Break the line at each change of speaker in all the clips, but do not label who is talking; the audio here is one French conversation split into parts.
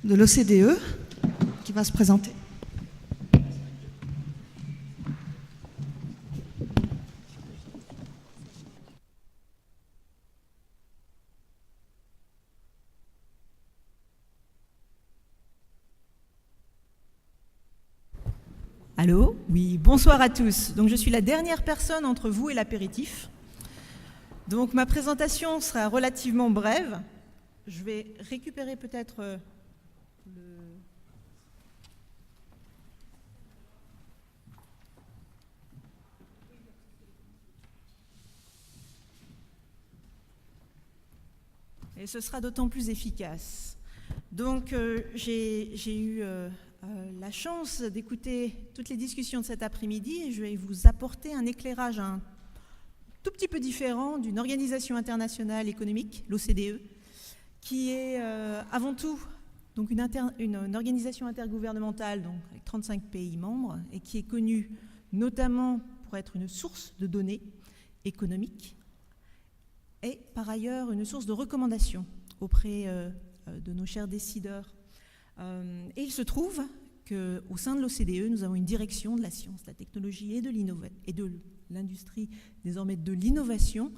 de l'OCDE qui va se présenter.
Allô? Oui, bonsoir à tous. Donc je suis la dernière personne entre vous et l'apéritif. Donc ma présentation sera relativement brève. Je vais récupérer peut-être le... Et ce sera d'autant plus efficace. Donc j'ai eu la chance d'écouter toutes les discussions de cet après-midi et je vais vous apporter un éclairage un tout petit peu différent d'une organisation internationale économique, l'OCDE, qui est avant tout donc une organisation intergouvernementale donc, avec 35 pays membres et qui est connue notamment pour être une source de données économiques et par ailleurs une source de recommandations auprès de nos chers décideurs. Et il se trouve qu'au sein de l'OCDE, nous avons une direction de la science, de la technologie et de l'industrie, désormais de l'innovation,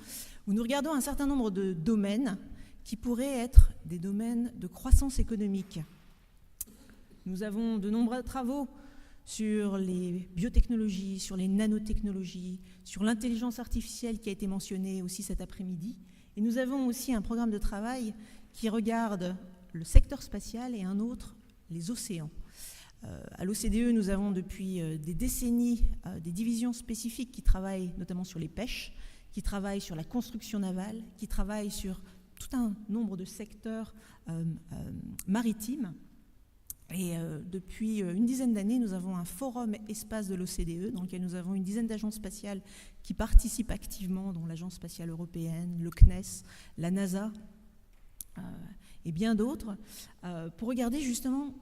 où nous regardons un certain nombre de domaines qui pourraient être des domaines de croissance économique. Nous avons de nombreux travaux sur les biotechnologies, sur les nanotechnologies, sur l'intelligence artificielle qui a été mentionnée aussi cet après-midi. Et nous avons aussi un programme de travail qui regarde le secteur spatial et un autre, les océans. À l'OCDE, nous avons depuis des décennies des divisions spécifiques qui travaillent notamment sur les pêches, qui travaillent sur la construction navale, qui travaillent sur tout un nombre de secteurs maritimes. Et depuis une dizaine d'années, nous avons un forum espace de l'OCDE dans lequel nous avons une dizaine d'agences spatiales qui participent activement, dont l'Agence spatiale européenne, le CNES, la NASA, et bien d'autres, pour regarder justement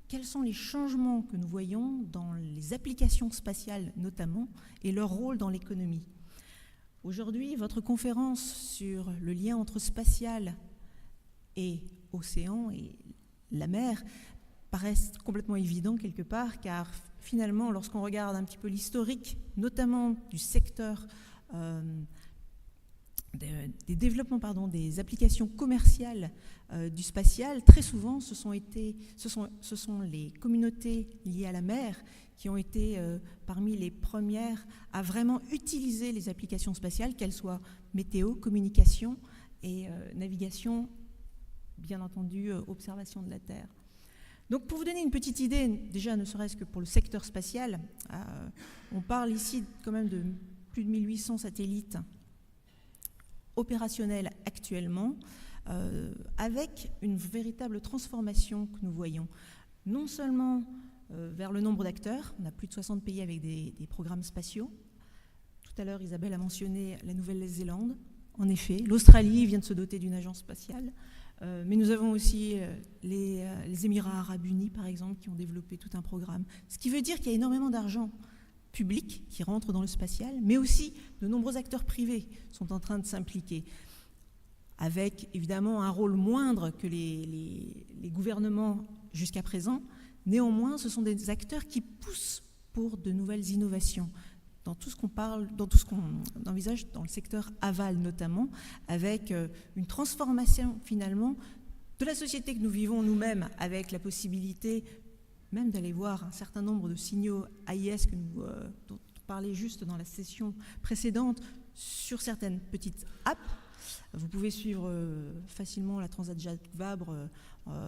quels sont les changements que nous voyons dans les applications spatiales notamment et leur rôle dans l'économie. Aujourd'hui, votre conférence sur le lien entre spatial et océan et la mer paraît complètement évident quelque part, car finalement, lorsqu'on regarde un petit peu l'historique, notamment du secteur des développements, des applications commerciales du spatial, très souvent ce sont les communautés liées à la mer qui ont été parmi les premières à vraiment utiliser les applications spatiales, qu'elles soient météo, communication et navigation, bien entendu observation de la Terre. Donc pour vous donner une petite idée, déjà ne serait-ce que pour le secteur spatial, on parle ici quand même de plus de 1800 satellites opérationnels actuellement, avec une véritable transformation que nous voyons, non seulement vers le nombre d'acteurs, on a plus de 60 pays avec des programmes spatiaux. Tout à l'heure, Isabelle a mentionné la Nouvelle-Zélande. En effet, l'Australie vient de se doter d'une agence spatiale, mais nous avons aussi les Émirats arabes unis, par exemple, qui ont développé tout un programme. Ce qui veut dire qu'il y a énormément d'argent public qui rentre dans le spatial, mais aussi de nombreux acteurs privés sont en train de s'impliquer, avec évidemment un rôle moindre que les gouvernements jusqu'à présent. Néanmoins, ce sont des acteurs qui poussent pour de nouvelles innovations dans tout ce qu'on parle, dans tout ce qu'on envisage dans le secteur aval notamment, avec une transformation finalement de la société que nous vivons nous-mêmes, avec la possibilité même d'aller voir un certain nombre de signaux AIS dont on parlait juste dans la session précédente sur certaines petites apps. Vous pouvez suivre facilement la Transat Jacques Vabre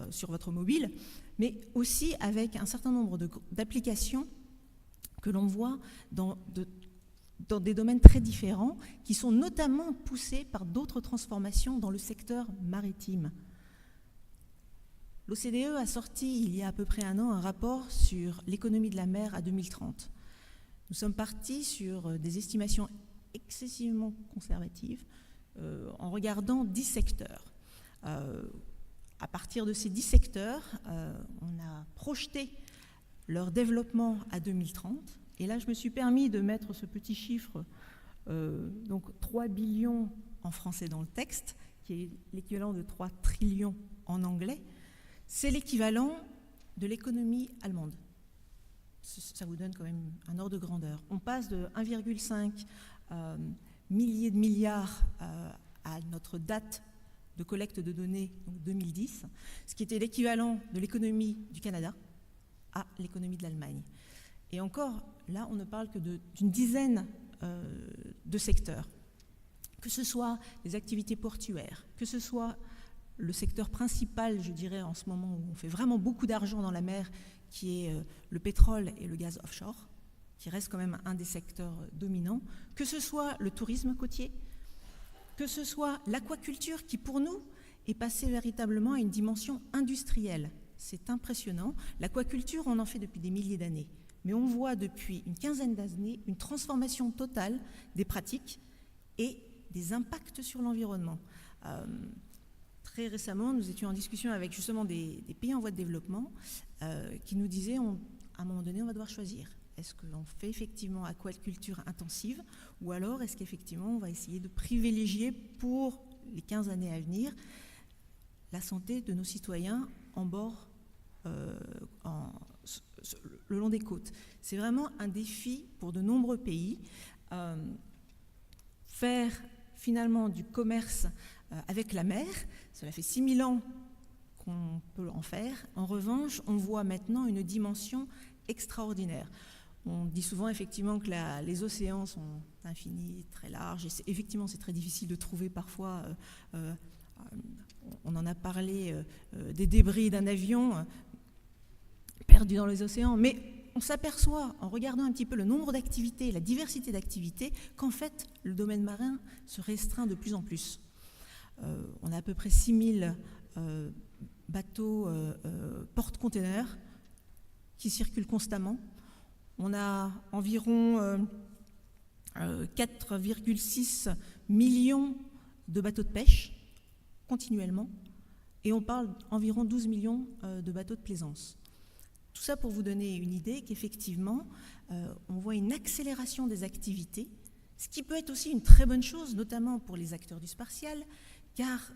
sur votre mobile, mais aussi avec un certain nombre d'applications que l'on voit dans des domaines très différents, qui sont notamment poussés par d'autres transformations dans le secteur maritime. L'OCDE a sorti il y a à peu près un an un rapport sur l'économie de la mer à 2030. Nous sommes partis sur des estimations excessivement conservatives en regardant 10 secteurs. À partir de ces 10 secteurs, on a projeté leur développement à 2030. Et là, je me suis permis de mettre ce petit chiffre, donc 3 billions en français dans le texte, qui est l'équivalent de 3 trillions en anglais. C'est l'équivalent de l'économie allemande. Ça vous donne quand même un ordre de grandeur. On passe de 1,5 millier de milliards à notre date de collecte de données, donc 2010, ce qui était l'équivalent de l'économie du Canada à l'économie de l'Allemagne. Et encore, là, on ne parle que d'une dizaine de secteurs. Que ce soit les activités portuaires, que ce soit le secteur principal, je dirais, en ce moment où on fait vraiment beaucoup d'argent dans la mer, qui est le pétrole et le gaz offshore, qui reste quand même un des secteurs dominants, que ce soit le tourisme côtier, que ce soit l'aquaculture, qui pour nous est passée véritablement à une dimension industrielle. C'est impressionnant. L'aquaculture, on en fait depuis des milliers d'années, mais on voit depuis une quinzaine d'années une transformation totale des pratiques et des impacts sur l'environnement. Très récemment, nous étions en discussion avec justement des pays en voie de développement qui nous disaient, à un moment donné, on va devoir choisir. Est-ce qu'on fait effectivement aquaculture intensive ou alors est-ce qu'effectivement on va essayer de privilégier pour les 15 années à venir la santé de nos citoyens en bord, le long des côtes. C'est vraiment un défi pour de nombreux pays. Faire finalement du commerce avec la mer, cela fait 6000 ans qu'on peut en faire. En revanche, on voit maintenant une dimension extraordinaire. On dit souvent effectivement que les océans sont infinis, très larges, et effectivement c'est très difficile de trouver parfois, on en a parlé, des débris d'un avion perdu dans les océans, mais on s'aperçoit, en regardant un petit peu le nombre d'activités, la diversité d'activités, qu'en fait, le domaine marin se restreint de plus en plus. On a à peu près 6000 bateaux porte-containers qui circulent constamment. On a environ 4,6 millions de bateaux de pêche, continuellement, et on parle d'environ 12 millions de bateaux de plaisance. Tout ça pour vous donner une idée qu'effectivement, on voit une accélération des activités, ce qui peut être aussi une très bonne chose, notamment pour les acteurs du spatial, car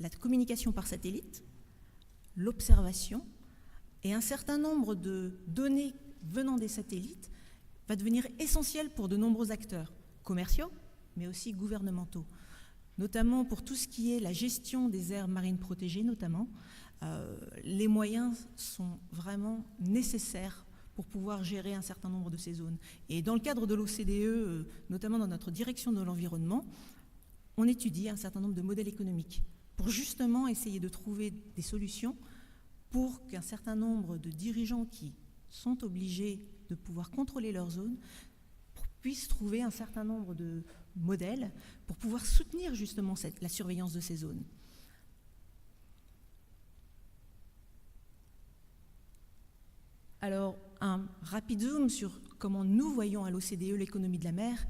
la communication par satellite, l'observation et un certain nombre de données venant des satellites va devenir essentiel pour de nombreux acteurs commerciaux, mais aussi gouvernementaux, notamment pour tout ce qui est la gestion des aires marines protégées, notamment. Les moyens sont vraiment nécessaires pour pouvoir gérer un certain nombre de ces zones. Et dans le cadre de l'OCDE, notamment dans notre direction de l'environnement, on étudie un certain nombre de modèles économiques pour justement essayer de trouver des solutions pour qu'un certain nombre de dirigeants qui sont obligés de pouvoir contrôler leur zone puissent trouver un certain nombre de modèles pour pouvoir soutenir justement la surveillance de ces zones. Alors, un rapide zoom sur comment nous voyons à l'OCDE l'économie de la mer.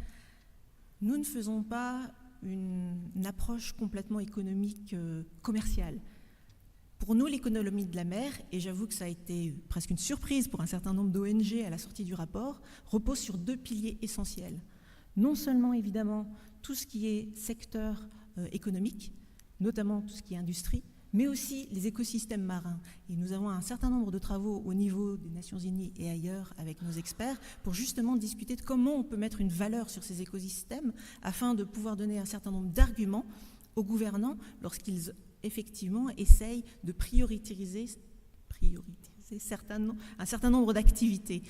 Nous ne faisons pas une approche complètement économique commerciale. Pour nous, l'économie de la mer, et j'avoue que ça a été presque une surprise pour un certain nombre d'ONG à la sortie du rapport, repose sur 2 piliers essentiels. Non seulement, évidemment, tout ce qui est secteur économique, notamment tout ce qui est industrie, mais aussi les écosystèmes marins. Et nous avons un certain nombre de travaux au niveau des Nations Unies et ailleurs avec nos experts pour justement discuter de comment on peut mettre une valeur sur ces écosystèmes afin de pouvoir donner un certain nombre d'arguments aux gouvernants lorsqu'ils effectivement essayent de prioriser un certain nombre d'activités.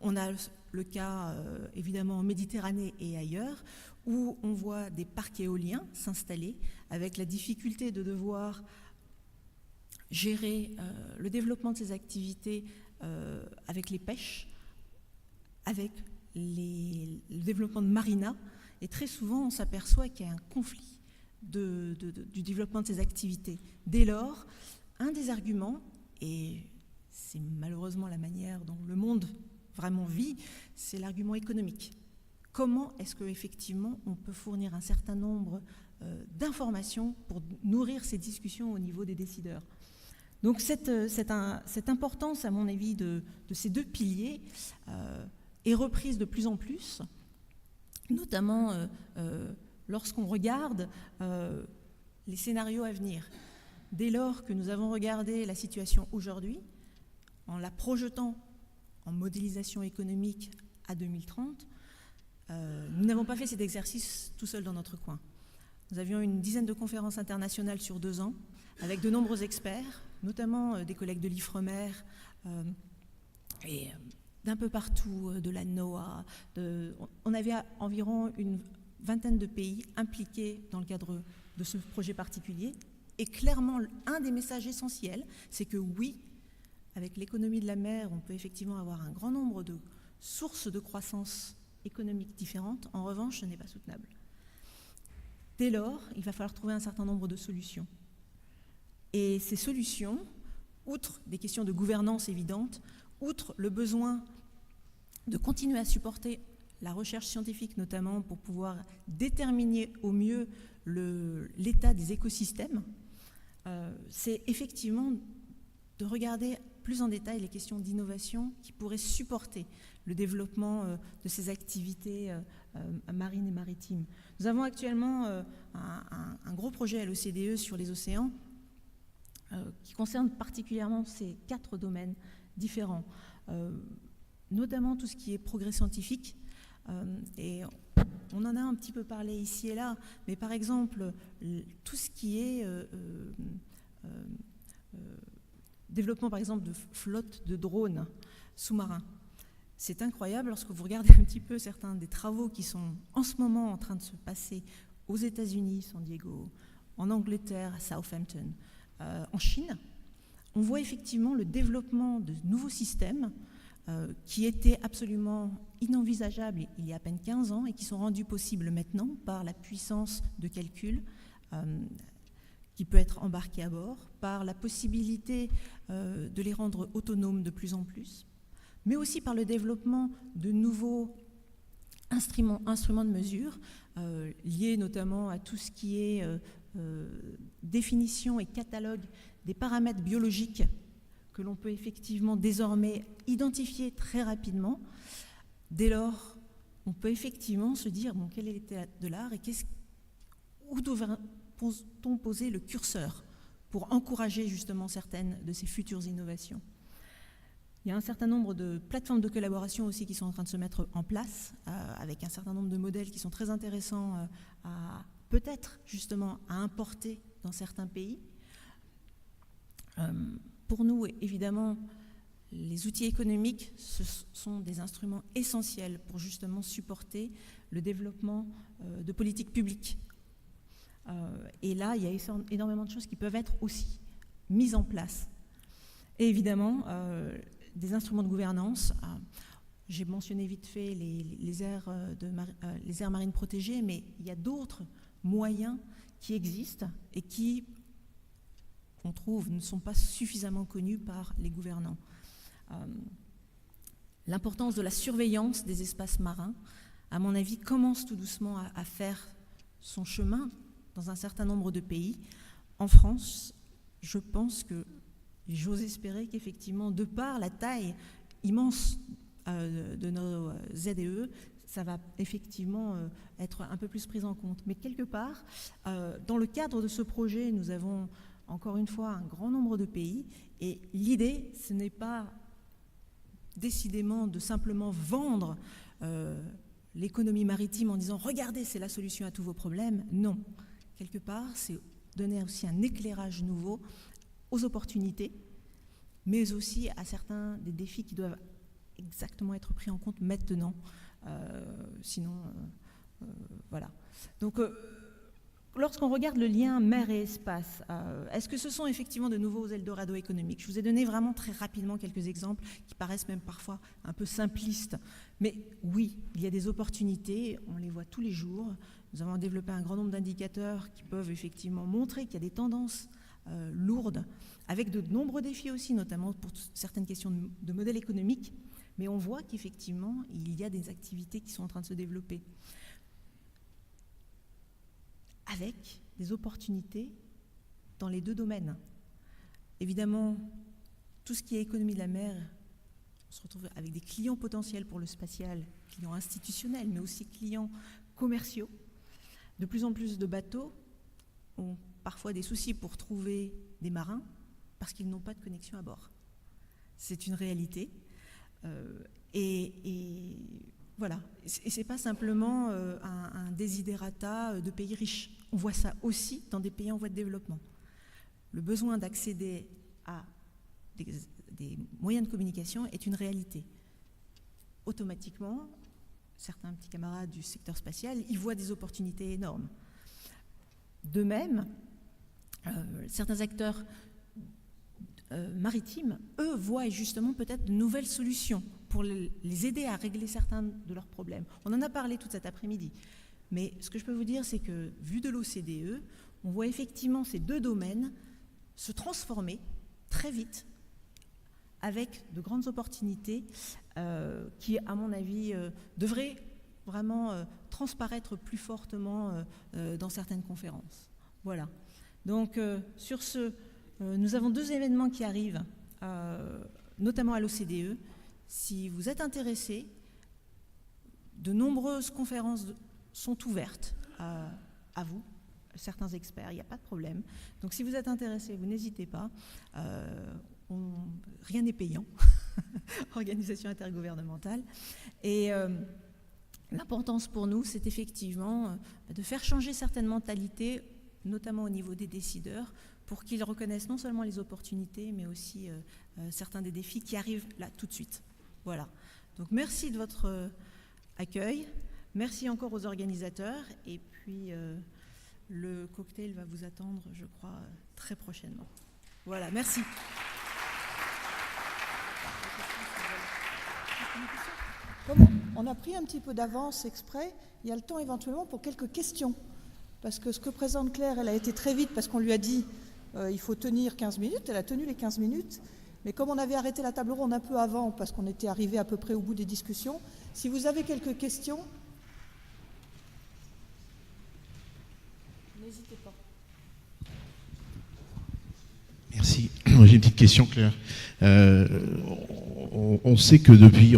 On a le cas évidemment en Méditerranée et ailleurs où on voit des parcs éoliens s'installer avec la difficulté de devoir gérer le développement de ces activités avec les pêches, avec le développement de marinas. Et très souvent, on s'aperçoit qu'il y a un conflit du développement de ces activités. Dès lors, un des arguments, et c'est malheureusement la manière dont le monde vraiment vit, c'est l'argument économique. Comment est-ce qu'effectivement on peut fournir un certain nombre d'informations pour nourrir ces discussions au niveau des décideurs? Donc cette importance, à mon avis, de ces 2 piliers est reprise de plus en plus, notamment lorsqu'on regarde les scénarios à venir. dès lors que nous avons regardé la situation aujourd'hui, en la projetant en modélisation économique à 2030, nous n'avons pas fait cet exercice tout seul dans notre coin. Nous avions une dizaine de conférences internationales sur 2 ans, avec de nombreux experts, notamment des collègues de l'IFREMER et d'un peu partout, de la NOAA. On avait environ une vingtaine de pays impliqués dans le cadre de ce projet particulier. Et clairement, un des messages essentiels, c'est que oui, avec l'économie de la mer, on peut effectivement avoir un grand nombre de sources de croissance économique différentes. En revanche, ce n'est pas soutenable. Dès lors, il va falloir trouver un certain nombre de solutions. Et ces solutions, outre des questions de gouvernance évidentes, outre le besoin de continuer à supporter la recherche scientifique, notamment pour pouvoir déterminer au mieux l'état des écosystèmes, c'est effectivement de regarder plus en détail les questions d'innovation qui pourraient supporter le développement de ces activités marines et maritimes. Nous avons actuellement un gros projet à l'OCDE sur les océans qui concerne particulièrement ces 4 domaines différents, notamment tout ce qui est progrès scientifique. Et on en a un petit peu parlé ici et là, mais par exemple, tout ce qui est développement, par exemple, de flottes de drones sous-marins. C'est incroyable lorsque vous regardez un petit peu certains des travaux qui sont en ce moment en train de se passer aux États-Unis, San Diego, en Angleterre, à Southampton, en Chine. On voit effectivement le développement de nouveaux systèmes qui étaient absolument inenvisageables il y a à peine 15 ans et qui sont rendus possibles maintenant par la puissance de calcul qui peut être embarquée à bord, par la possibilité de les rendre autonomes de plus en plus, mais aussi par le développement de nouveaux instruments de mesure liés notamment à tout ce qui est définition et catalogue des paramètres biologiques que l'on peut effectivement désormais identifier très rapidement. Dès lors, on peut effectivement se dire bon, quel est l'état de l'art et où devrait-on poser le curseur pour encourager justement certaines de ces futures innovations. Il y a un certain nombre de plateformes de collaboration aussi qui sont en train de se mettre en place avec un certain nombre de modèles qui sont très intéressants à peut-être justement à importer dans certains pays. Pour nous, évidemment, les outils économiques, ce sont des instruments essentiels pour justement supporter le développement de politiques publiques. Et là, il y a énormément de choses qui peuvent être aussi mises en place. Et évidemment, des instruments de gouvernance. J'ai mentionné vite fait les aires marines protégées, mais il y a d'autres moyens qui existent et qui, on trouve, ne sont pas suffisamment connus par les gouvernants. L'importance de la surveillance des espaces marins, à mon avis, commence tout doucement à faire son chemin dans un certain nombre de pays. En France, je pense que j'ose espérer qu'effectivement, de par la taille immense de nos ZEE, ça va effectivement être un peu plus pris en compte. Mais quelque part, dans le cadre de ce projet, nous avons encore une fois un grand nombre de pays et l'idée, ce n'est pas décidément de simplement vendre l'économie maritime en disant « regardez, c'est la solution à tous vos problèmes ». Non. Quelque part, c'est donner aussi un éclairage nouveau aux opportunités, mais aussi à certains des défis qui doivent exactement être pris en compte maintenant. Sinon, voilà. Donc, lorsqu'on regarde le lien mer et espace, est-ce que ce sont effectivement de nouveaux Eldorado économiques? Je vous ai donné vraiment très rapidement quelques exemples qui paraissent même parfois un peu simplistes. Mais oui, il y a des opportunités, on les voit tous les jours. Nous avons développé un grand nombre d'indicateurs qui peuvent effectivement montrer qu'il y a des tendances lourdes, avec de nombreux défis aussi, notamment pour certaines questions de modèle économique. Mais on voit qu'effectivement, il y a des activités qui sont en train de se développer, avec des opportunités dans les deux domaines. Évidemment, tout ce qui est économie de la mer, on se retrouve avec des clients potentiels pour le spatial, clients institutionnels, mais aussi clients commerciaux. De plus en plus de bateaux ont parfois des soucis pour trouver des marins parce qu'ils n'ont pas de connexion à bord. C'est une réalité. Et voilà. Et ce n'est pas simplement un desiderata de pays riches. On voit ça aussi dans des pays en voie de développement. Le besoin d'accéder à des moyens de communication est une réalité. Automatiquement, certains petits camarades du secteur spatial y voient des opportunités énormes. De même, certains acteurs maritimes, eux, voient justement peut-être de nouvelles solutions pour les aider à régler certains de leurs problèmes. On en a parlé tout cet après-midi. Mais ce que je peux vous dire, c'est que, vu de l'OCDE, on voit effectivement ces deux domaines se transformer très vite avec de grandes opportunités qui, à mon avis, devraient vraiment transparaître plus fortement dans certaines conférences. Voilà. Donc, sur ce, nous avons 2 événements qui arrivent, notamment à l'OCDE. Si vous êtes intéressés, de nombreuses conférences sont ouvertes à vous, certains experts, il n'y a pas de problème. Donc, si vous êtes intéressés, vous n'hésitez pas. Rien n'est payant, organisation intergouvernementale. Et l'importance pour nous, c'est effectivement de faire changer certaines mentalités, notamment au niveau des décideurs, pour qu'ils reconnaissent non seulement les opportunités, mais aussi certains des défis qui arrivent là tout de suite. Voilà. Donc merci de votre accueil. Merci encore aux organisateurs. Et puis le cocktail va vous attendre, je crois, très prochainement. Voilà, merci.
Comme on a pris un petit peu d'avance exprès, il y a le temps éventuellement pour quelques questions. Parce que ce que présente Claire, elle a été très vite parce qu'on lui a dit il faut tenir 15 minutes. Elle a tenu les 15 minutes. Mais comme on avait arrêté la table ronde un peu avant parce qu'on était arrivé à peu près au bout des discussions, si vous avez quelques questions, n'hésitez pas.
Merci. J'ai une petite question, Claire. On sait que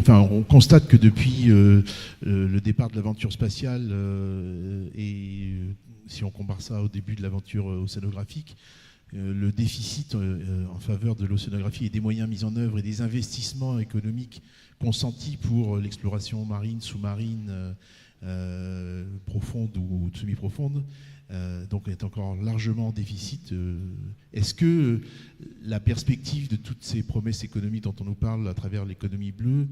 on constate que depuis le départ de l'aventure spatiale et si on compare ça au début de l'aventure océanographique, le déficit en faveur de l'océanographie et des moyens mis en œuvre et des investissements économiques consentis pour l'exploration marine, sous-marine, profonde ou semi-profonde, donc est encore largement en déficit. Est-ce que la perspective de toutes ces promesses économiques dont on nous parle à travers l'économie bleue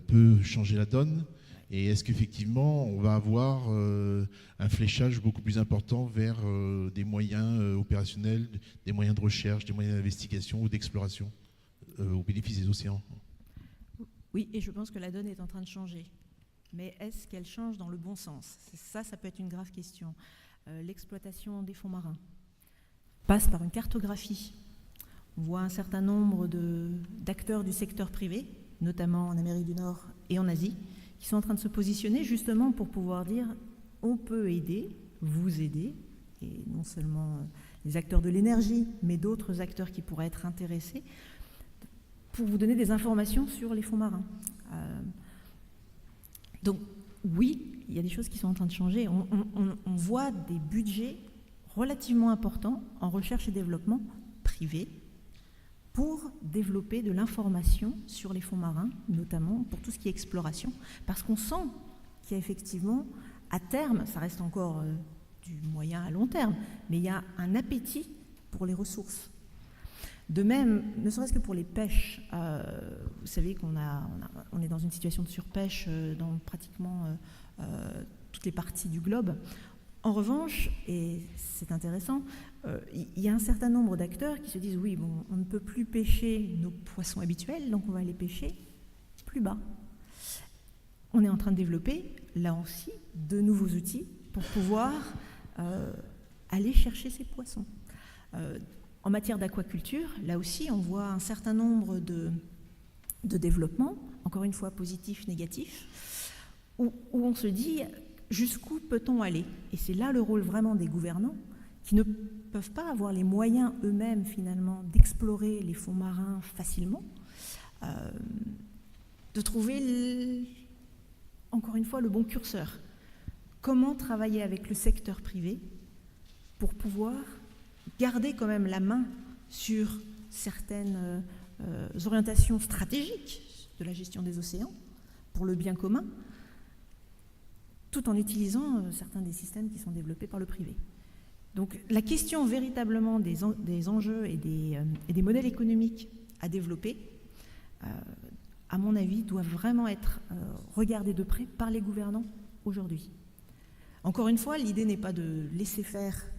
peut changer la donne ? Et est-ce qu'effectivement, on va avoir un fléchage beaucoup plus important vers des moyens opérationnels, des moyens de recherche, des moyens d'investigation ou d'exploration au bénéfice des océans ?
Oui, et je pense que la donne est en train de changer. Mais est-ce qu'elle change dans le bon sens ? Ça peut être une grave question. L'exploitation des fonds marins passe par une cartographie. On voit un certain nombre d'acteurs du secteur privé, notamment en Amérique du Nord et en Asie, qui sont en train de se positionner justement pour pouvoir dire on peut aider, vous aider, et non seulement les acteurs de l'énergie, mais d'autres acteurs qui pourraient être intéressés, pour vous donner des informations sur les fonds marins. Donc oui, il y a des choses qui sont en train de changer. On voit des budgets relativement importants en recherche et développement privé pour développer de l'information sur les fonds marins, notamment pour tout ce qui est exploration, parce qu'on sent qu'il y a effectivement, à terme, ça reste encore du moyen à long terme, mais il y a un appétit pour les ressources. De même, ne serait-ce que pour les pêches, vous savez qu'on est dans une situation de surpêche dans pratiquement toutes les parties du globe. En revanche, et c'est intéressant, il y a un certain nombre d'acteurs qui se disent oui, bon, on ne peut plus pêcher nos poissons habituels, donc on va les pêcher plus bas. On est en train de développer, là aussi, de nouveaux outils pour pouvoir aller chercher ces poissons. En matière d'aquaculture, là aussi, on voit un certain nombre de développements, encore une fois positifs, négatifs, où on se dit jusqu'où peut-on aller ? Et c'est là le rôle vraiment des gouvernants qui ne peuvent pas avoir les moyens eux-mêmes finalement d'explorer les fonds marins facilement, de trouver encore une fois le bon curseur. Comment travailler avec le secteur privé pour pouvoir garder quand même la main sur certaines orientations stratégiques de la gestion des océans pour le bien commun, tout en utilisant certains des systèmes qui sont développés par le privé. Donc la question véritablement des enjeux et des modèles économiques à développer, à mon avis, doit vraiment être regardée de près par les gouvernants aujourd'hui. Encore une fois, l'idée n'est pas de laisser faire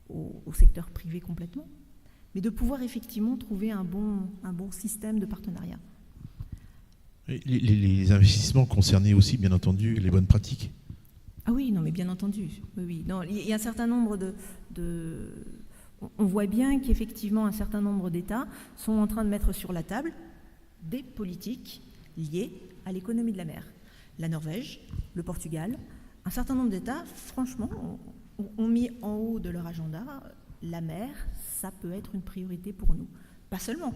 au secteur privé complètement, mais de pouvoir effectivement trouver un bon système de partenariat.
Les investissements concernaient aussi, bien entendu, les bonnes pratiques.
Ah oui, non, mais bien entendu. Oui. Non, il y a un certain nombre on voit bien qu'effectivement, un certain nombre d'États sont en train de mettre sur la table des politiques liées à l'économie de la mer. La Norvège, le Portugal, un certain nombre d'États, franchement, ont mis en haut de leur agenda la mer, ça peut être une priorité pour nous. Pas seulement,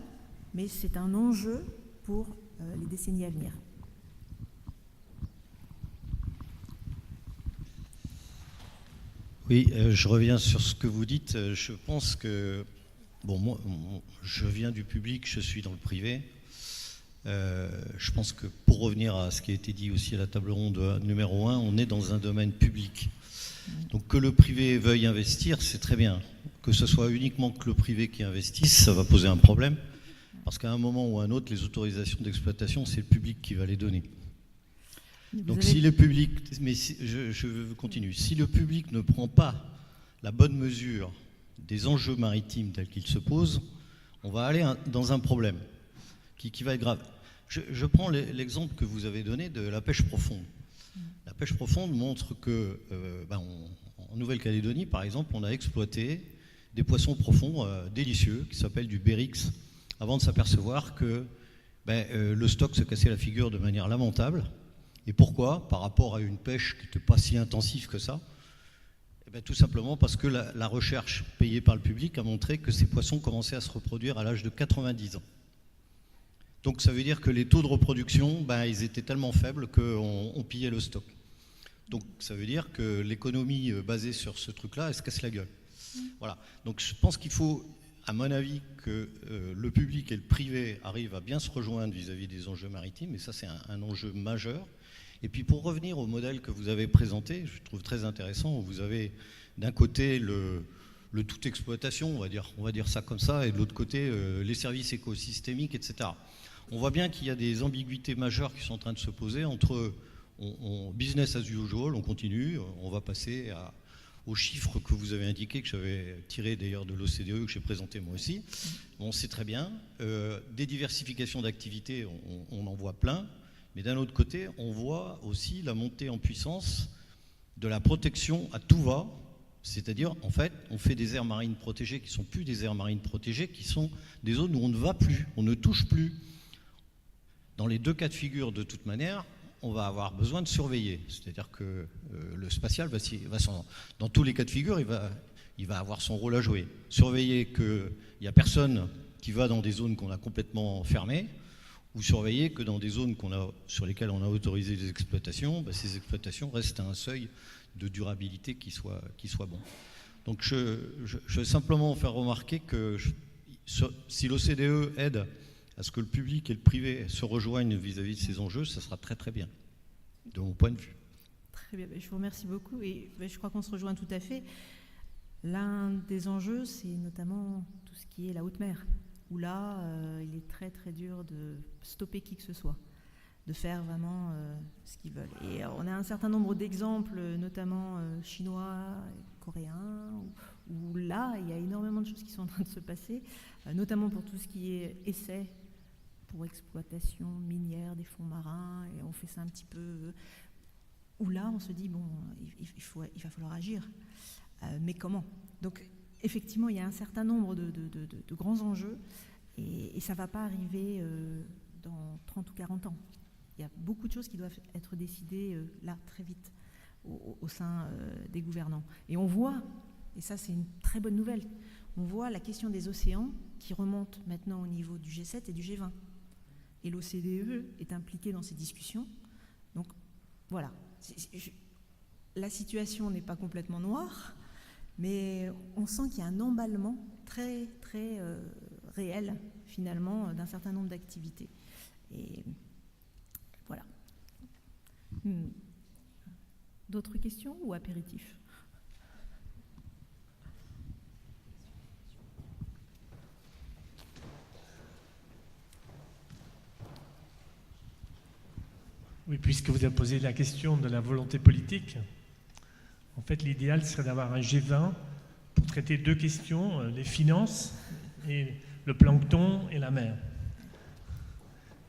mais c'est un enjeu pour les décennies à venir.
Oui, je reviens sur ce que vous dites. Je pense que, bon, moi, je viens du public, je suis dans le privé. Je pense que pour revenir à ce qui a été dit aussi à la table ronde numéro 1, on est dans un domaine public. Donc que le privé veuille investir, c'est très bien. Que ce soit uniquement que le privé qui investisse, ça va poser un problème. Parce qu'à un moment ou à un autre, les autorisations d'exploitation, c'est le public qui va les donner. Donc si le public, mais je continue, si le public ne prend pas la bonne mesure des enjeux maritimes tels qu'ils se posent, on va aller dans un problème qui va être grave. Je prends l'exemple que vous avez donné de la pêche profonde. La pêche profonde montre que en Nouvelle-Calédonie, par exemple, on a exploité des poissons profonds délicieux qui s'appellent du Bérix, avant de s'apercevoir que le stock se cassait la figure de manière lamentable. Et pourquoi? Par rapport à une pêche qui n'était pas si intensive que ça. Tout simplement parce que la recherche payée par le public a montré que ces poissons commençaient à se reproduire à l'âge de 90 ans. Donc ça veut dire que les taux de reproduction, ils étaient tellement faibles qu'on pillait le stock. Donc ça veut dire que l'économie basée sur ce truc-là, elle se casse la gueule. Voilà. Donc je pense qu'il faut, à mon avis, que le public et le privé arrivent à bien se rejoindre vis-à-vis des enjeux maritimes, et ça c'est un enjeu majeur. Et puis pour revenir au modèle que vous avez présenté, je trouve très intéressant, où vous avez d'un côté le tout exploitation, on va dire ça comme ça, et de l'autre côté les services écosystémiques, etc. On voit bien qu'il y a des ambiguïtés majeures qui sont en train de se poser entre business as usual, on continue, on va passer aux chiffres que vous avez indiqués, que j'avais tirés d'ailleurs de l'OCDE, que j'ai présenté moi aussi. Bon, c'est très bien. Des diversifications d'activités, on en voit plein. Mais d'un autre côté, on voit aussi la montée en puissance de la protection à tout va. C'est-à-dire, en fait, on fait des aires marines protégées qui ne sont plus des aires marines protégées, qui sont des zones où on ne va plus, on ne touche plus. Dans les deux cas de figure, de toute manière, on va avoir besoin de surveiller. C'est-à-dire que le spatial dans tous les cas de figure, il va avoir son rôle à jouer. Surveiller qu'il n'y a personne qui va dans des zones qu'on a complètement fermées, ou surveiller que dans des zones sur lesquelles on a autorisé des exploitations, ces exploitations restent à un seuil de durabilité qui soit bon. Donc je veux simplement faire remarquer que si l'OCDE aide à ce que le public et le privé se rejoignent vis-à-vis de ces enjeux, ça sera très très bien, de mon point de vue.
Très bien, je vous remercie beaucoup et je crois qu'on se rejoint tout à fait. L'un des enjeux, c'est notamment tout ce qui est la haute mer, où là, il est très très dur de stopper qui que ce soit, de faire vraiment ce qu'ils veulent. Et on a un certain nombre d'exemples, notamment chinois, coréens, où là, il y a énormément de choses qui sont en train de se passer, notamment pour tout ce qui est essai pour exploitation minière des fonds marins, et on fait ça un petit peu, où là, on se dit, bon, il va falloir agir. Mais comment? Donc, effectivement, il y a un certain nombre de grands enjeux et ça ne va pas arriver dans 30 ou 40 ans. Il y a beaucoup de choses qui doivent être décidées là, très vite, au sein des gouvernants. Et on voit, et ça c'est une très bonne nouvelle, on voit la question des océans qui remonte maintenant au niveau du G7 et du G20. Et l'OCDE est impliquée dans ces discussions. Donc voilà, la situation n'est pas complètement noire, mais on sent qu'il y a un emballement très, très réel, finalement, d'un certain nombre d'activités. Et voilà. D'autres questions ou apéritifs?
Oui, puisque vous avez posé la question de la volonté politique, en fait, l'idéal serait d'avoir un G20 pour traiter deux questions, les finances et le plancton et la mer.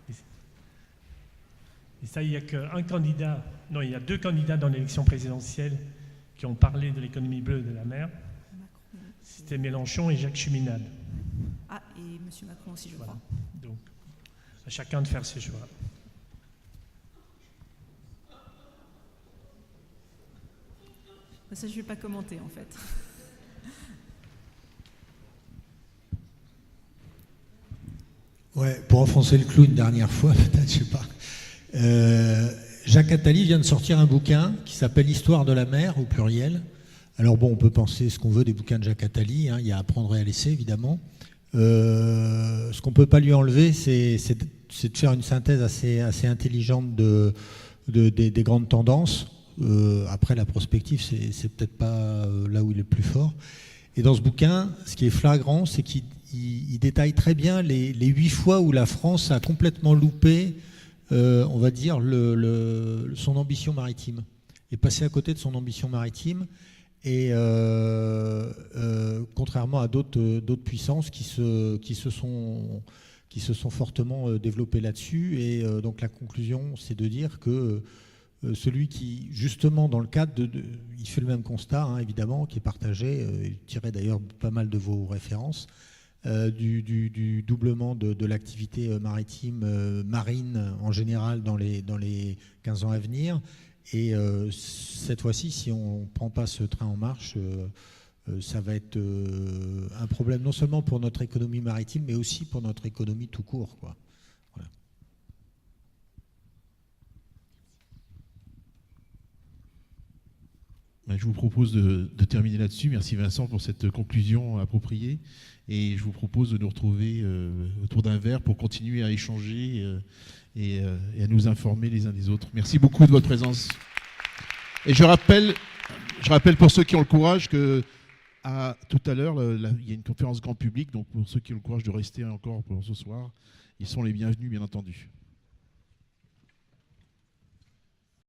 Et ça, il n'y a qu'un candidat, non, il y a deux candidats dans l'élection présidentielle qui ont parlé de l'économie bleue de la mer. C'était Mélenchon et Jacques Cheminade.
Ah, et M. Macron aussi, je crois.
Donc, à chacun de faire ses choix.
Ça, je ne vais pas commenter, en fait.
Ouais, pour enfoncer le clou une dernière fois, peut-être, je sais pas. Jacques Attali vient de sortir un bouquin qui s'appelle Histoire de la mer, au pluriel. Alors bon, on peut penser ce qu'on veut des bouquins de Jacques Attali, hein, il y a à prendre et à laisser, évidemment. Ce qu'on ne peut pas lui enlever, c'est de faire une synthèse assez intelligente des grandes tendances. Après, la prospective, c'est peut-être pas là où il est le plus fort. Et dans ce bouquin, ce qui est flagrant, c'est qu'il détaille très bien les 8 fois où la France a complètement loupé, on va dire, son ambition maritime, est passé à côté de son ambition maritime. Et contrairement à d'autres puissances qui se sont fortement développées là-dessus. Et donc la conclusion, c'est de dire que celui qui, justement, dans le cadre il fait le même constat, hein, évidemment, qui est partagé, il tirait d'ailleurs pas mal de vos références, du doublement de l'activité maritime, marine en général dans les 15 ans à venir. Et cette fois-ci, si on ne prend pas ce train en marche, ça va être un problème non seulement pour notre économie maritime, mais aussi pour notre économie tout court, quoi. Voilà.
Je vous propose de terminer là-dessus. Merci Vincent pour cette conclusion appropriée. Et je vous propose de nous retrouver autour d'un verre pour continuer à échanger et à nous informer les uns des autres. Merci beaucoup de votre présence. Et je rappelle pour ceux qui ont le courage que tout à l'heure, il y a une conférence grand public. Donc pour ceux qui ont le courage de rester encore pour ce soir, ils sont les bienvenus, bien entendu.